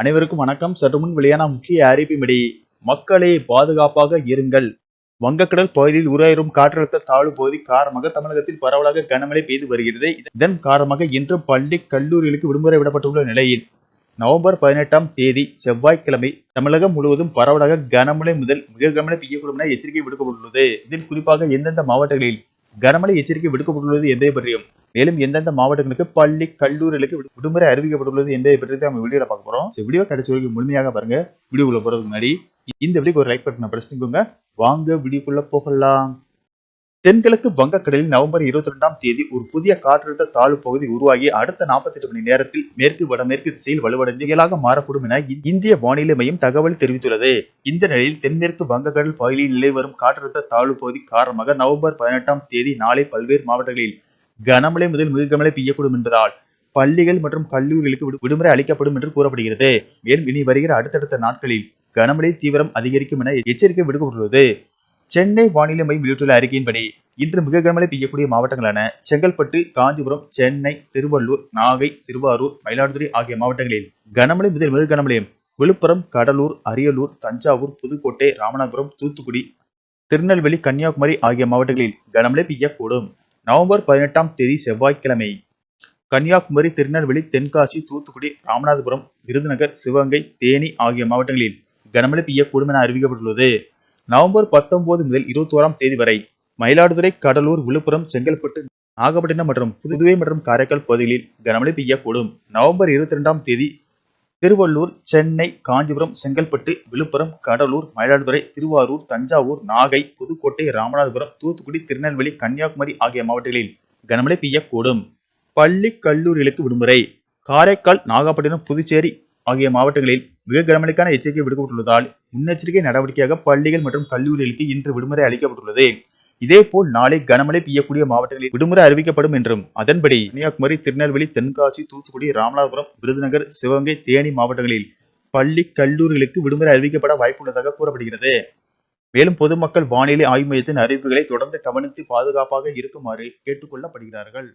அனைவருக்கும் வணக்கம். சற்று முன் வெளியான முக்கிய அறிவிப்பின்படி மக்களே பாதுகாப்பாக இருங்கள். வங்கக்கடல் பகுதியில் உருவாகும் காற்றழுத்த தாழ்வு பகுதி காரணமாக தமிழகத்தில் பரவலாக கனமழை பெய்து வருகிறது. இதன் காரணமாக இன்று பள்ளி கல்லூரிகளுக்கு விடுமுறை விடப்பட்டுள்ள நிலையில் நவம்பர் 18ஆம் தேதி செவ்வாய்க்கிழமை தமிழகம் முழுவதும் பரவலாக கனமழை முதல் மிக கனமழை பெய்யக்கூடும் என எச்சரிக்கை விடுக்கப்பட்டுள்ளது. இதில் குறிப்பாக எந்தெந்த மாவட்டங்களில் கனமழை எச்சரிக்கை விடுக்கப்பட்டுள்ளது என்பதை பற்றியும், மேலும் எந்தெந்த மாவட்டங்களுக்கு பள்ளி கல்லூரிகளுக்கு விடுமுறை அறிவிக்கப்பட்டுள்ளது என்பதை பற்றி நம்ம வீடியோல பார்க்க போறோம். வீடியோ கடைசி வரைக்கும் முழுமையாக பாருங்க. வீடியோக்குள்ள போறதுக்கு முன்னாடி இந்த வீடியோக்கு ஒரு லைக் பட்டனை பிரஸ் பண்ணிக்கோங்க. வாங்க வீடியோக்குள்ள போகலாம். தென்கிழக்கு வங்கக்கடலில் நவம்பர் 22ஆம் தேதி ஒரு புதிய காற்றழுத்த தாழ்வு பகுதி உருவாகி அடுத்த 48 மணி நேரத்தில் மேற்கு வடமேற்கு திசையில் வலுவடைந்து புயலாக மாறக்கூடும் என இந்திய வானிலை மையம் தகவல் தெரிவித்துள்ளது. இந்த நிலையில் தென்மேற்கு வங்கக்கடல் பகுதியில் நிலை வரும் காற்றழுத்த தாழ்வு பகுதி காரணமாக நவம்பர் 18ஆம் தேதி நாளை பல்வேறு மாவட்டங்களில் கனமழை முதல் மிக கனமழை பெய்யக்கூடும் என்பதால் பள்ளிகள் மற்றும் கல்லூரிகளுக்கு விடுமுறை அளிக்கப்படும் என்று கூறப்படுகிறது. மேலும் இனி வருகிற அடுத்தடுத்த நாட்களில் கனமழை தீவிரம் அதிகரிக்கும் என எச்சரிக்கை விடுக்கப்பட்டுள்ளது. சென்னை வானிலை மையம் வெளியிட்டுள்ள அறிக்கையின்படி இன்று மிக கனமழை பெய்யக்கூடிய மாவட்டங்களான செங்கல்பட்டு, காஞ்சிபுரம், சென்னை, திருவள்ளூர், நாகை, திருவாரூர், மயிலாடுதுறை ஆகிய மாவட்டங்களில் கனமழை முதல் மிக கனமழையும், விழுப்புரம், கடலூர், அரியலூர், தஞ்சாவூர், புதுக்கோட்டை, ராமநாதபுரம், தூத்துக்குடி, திருநெல்வேலி, கன்னியாகுமரி ஆகிய மாவட்டங்களில் கனமழை பெய்யக்கூடும். நவம்பர் 18ஆம் தேதி செவ்வாய்க்கிழமை கன்னியாகுமரி, திருநெல்வேலி, தென்காசி, தூத்துக்குடி, ராமநாதபுரம், விருதுநகர், சிவகங்கை, தேனி ஆகிய மாவட்டங்களில் கனமழை பெய்யக்கூடும் என அறிவிக்கப்பட்டுள்ளது. நவம்பர் 19 முதல் 21ஆம் தேதி வரை மயிலாடுதுறை, கடலூர், விழுப்புரம், செங்கல்பட்டு, நாகப்பட்டினம் மற்றும் புதுவை மற்றும் காரைக்கால் பகுதிகளில் கனமழை பெய்யக்கூடும். நவம்பர் 22ஆம் தேதி திருவள்ளூர், சென்னை, காஞ்சிபுரம், செங்கல்பட்டு, விழுப்புரம், கடலூர், மயிலாடுதுறை, திருவாரூர், தஞ்சாவூர், நாகை, புதுக்கோட்டை, ராமநாதபுரம், தூத்துக்குடி, திருநெல்வேலி, கன்னியாகுமரி ஆகிய மாவட்டங்களில் கனமழை பெய்யக்கூடும். பள்ளி கல்லூரிகளுக்கு விடுமுறை. காரைக்கால், நாகப்பட்டினம், புதுச்சேரி ஆகிய மாவட்டங்களில் மிக கனமழைக்கான எச்சரிக்கை விடுக்கப்பட்டுள்ளதால் முன்னெச்சரிக்கை நடவடிக்கையாக பள்ளிகள் மற்றும் கல்லூரிகளுக்கு இன்று விடுமுறை அளிக்கப்பட்டுள்ளது. இதேபோல் நாளை கனமழை பெய்யக்கூடிய மாவட்டங்களில் விடுமுறை அறிவிக்கப்படும் என்றும், அதன்படி கன்னியாகுமரி, திருநெல்வேலி, தென்காசி, தூத்துக்குடி, ராமநாதபுரம், விருதுநகர், சிவகங்கை, தேனி மாவட்டங்களில் பள்ளி கல்லூரிகளுக்கு விடுமுறை அறிவிக்கப்பட வாய்ப்புள்ளதாக கூறப்படுகிறது. மேலும் பொதுமக்கள் வானிலை ஆய்வு மையத்தின் அறிவிப்புகளை தொடர்ந்து கவனித்து பாதுகாப்பாக இருக்குமாறு கேட்டுக் கொள்ளப்படுகிறார்கள்.